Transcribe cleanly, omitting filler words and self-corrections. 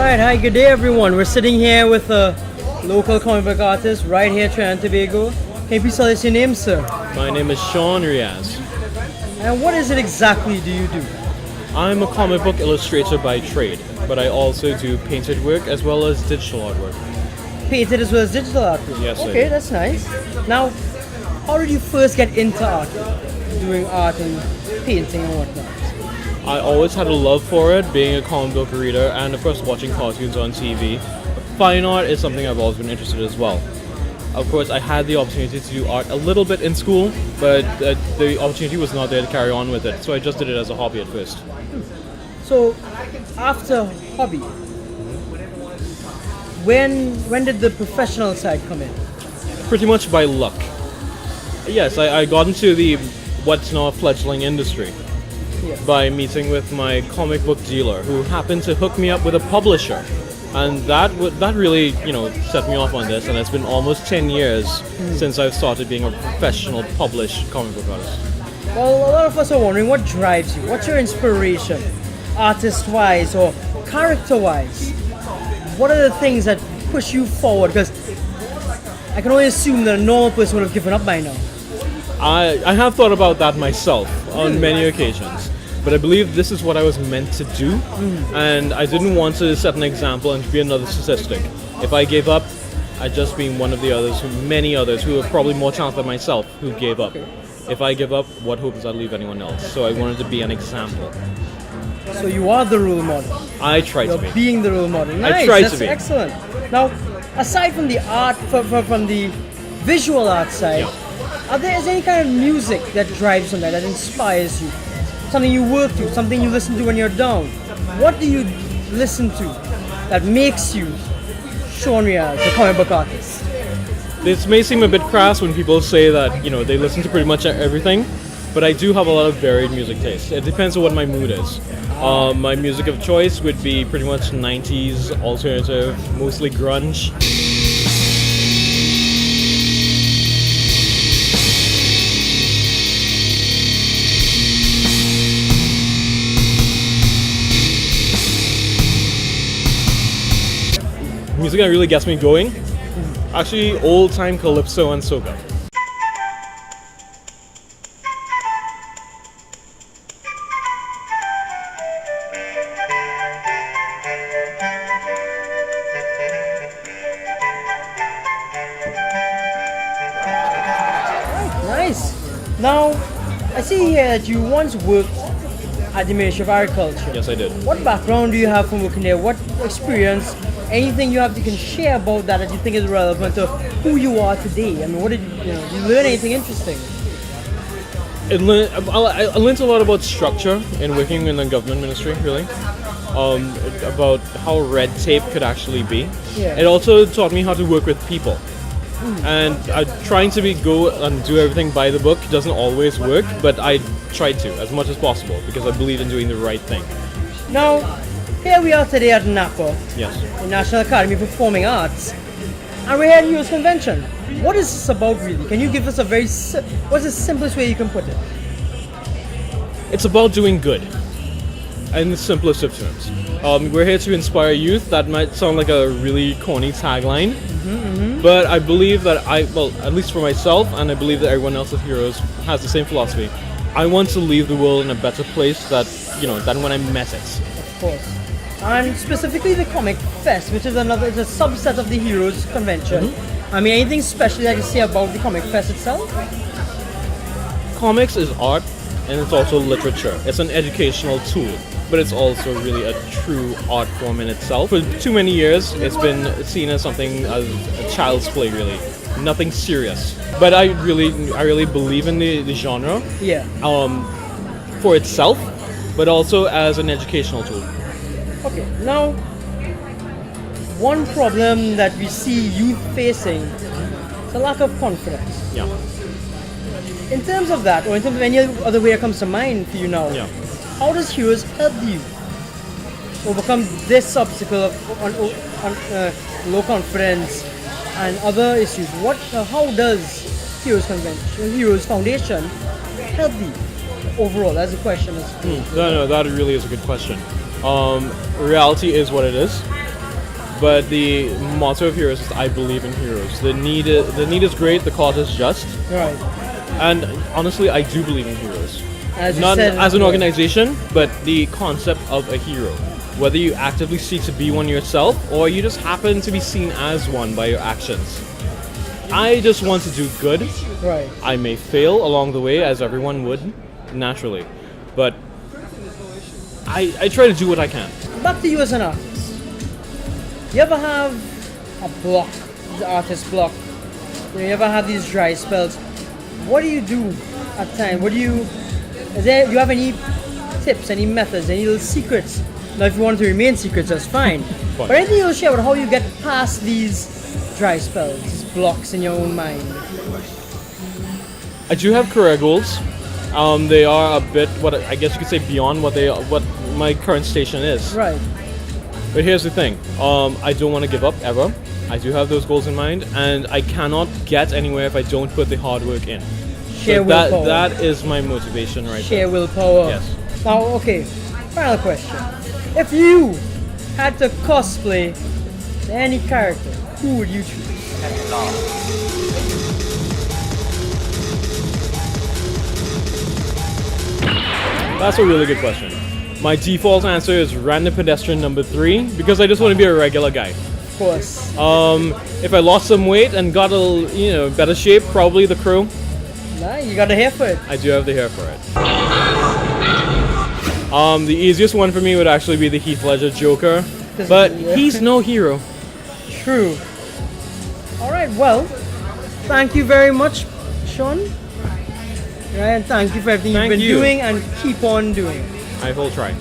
Alright, hi, good day everyone. We're sitting here with a local comic book artist right here, Trinidad and Tobago. Can you please tell us your name, sir? My name is Shaun Riaz. And what is it exactly do you do? I'm a comic book illustrator by trade, but I also do painted work as well as digital artwork. Painted as well as digital art? Yes, I okay, do. that's nice. Now, how did you first get into art? Doing art and painting and whatnot? I always had a love for it, being a comic book reader and of course watching cartoons on TV. Fine art is something I've always been interested in as well. Of course, I had the opportunity to do art a little bit in school, but the opportunity was not there to carry on with it, so I just did it as a hobby at first. So, after hobby, when did the professional side come in? Pretty much by luck. Yes, I got into the what's now a fledgling industry Yeah. by meeting with my comic book dealer, who happened to hook me up with a publisher. And that really, set me off on this, and it's been almost 10 years since I've started being a professional published comic book artist. Well, a lot of us are wondering what drives you. What's your inspiration, artist-wise or character-wise? What are the things that push you forward? Because I can only assume that a normal person would have given up by now. I have thought about that myself on many occasions, but I believe this is what I was meant to do, and I didn't want to set an example and be another statistic. If I gave up, I'd just be one of the others, many others who are probably more talented than myself who gave up. If I give up, what hope does that leave anyone else? So I wanted to be an example. So you are the role model. I try to You're be. being the role model. Nice, I try that's to be. excellent. Now, aside from the art, from the visual art side, is there any kind of music that drives on that inspires you? Something you work to, something you listen to when you're down. What do you listen to that makes you Shaun Riaz, the comic book artist? This may seem a bit crass when people say that, they listen to pretty much everything, but I do have a lot of varied music taste. It depends on what my mood is. My music of choice would be pretty much 90s, alternative, mostly grunge. Music that really gets me going, actually old-time calypso and soca. Nice. Now, I see here that you once worked at the Ministry of Agriculture. Yes, I did. What background do you have from working there? What experience? Anything you can share about that you think is relevant to who you are today? I mean, what did you learn anything interesting? I learned a lot about structure in working in the government ministry, really. About how red tape could actually be. Yeah. It also taught me how to work with people. And trying to go and do everything by the book doesn't always work, but I try to as much as possible because I believe in doing the right thing. Now, here we are today at NAPA, Yes. the National Academy of Performing Arts, and we're here at Heroes Convention. What is this about really? Can you give us what's the simplest way you can put it? It's about doing good, in the simplest of terms. We're here to inspire youth. That might sound like a really corny tagline, but I believe that at least for myself, and I believe that everyone else at Heroes has the same philosophy. I want to leave the world in a better place than when I met it. Of course. And specifically the Comic Fest, which is it's a subset of the Heroes Convention. I mean, anything special that you say about the Comic Fest itself? Comics is art, and it's also literature. It's an educational tool, but it's also really a true art form in itself. For too many years, it's been seen as something as a child's play, really. Nothing serious. But I really believe in the genre. Yeah. For itself, but also as an educational tool. Okay, now, one problem that we see youth facing is a lack of confidence. Yeah. In terms of that, or in terms of any other way that comes to mind for you now, Yeah. how does Heroes help you overcome this obstacle of low confidence and other issues? How does Heroes Foundation help you overall? That's the question. No, that really is a good question. Reality is what it is. But the motto of Heroes is I believe in heroes. The need is great, the cause is just. Right. And honestly, I do believe in heroes. As you Not said, as an organization, but the concept of a hero. Whether you actively seek to be one yourself, or you just happen to be seen as one by your actions. I just want to do good. Right. I may fail along the way, as everyone would, naturally. But I try to do what I can. Back to you as an artist. You ever have a block, the artist block? You ever have these dry spells? What do you do at times? Do you have any tips, any methods, any little secrets? Now, if you want to remain secrets, that's fine. But anything you'll share about how you get past these dry spells, these blocks in your own mind? I do have career goals. They are a bit, what I guess you could say, beyond what my current station is. Right. But here's the thing. I don't want to give up ever. I do have those goals in mind, and I cannot get anywhere if I don't put the hard work in. Share willpower. That is my motivation right Share there. willpower. Yes. Now, okay. Final question. If you had to cosplay any character, who would you choose? That's a really good question. My default answer is random pedestrian number 3 because I just want to be a regular guy. Of course. If I lost some weight and got a better shape, probably the Crow. Nah, you got the hair for it. I do have the hair for it. The easiest one for me would actually be the Heath Ledger Joker, but he's no hero. True. All right. Well, thank you very much, Shaun. And thank you for everything you've been doing and keep on doing. I will try.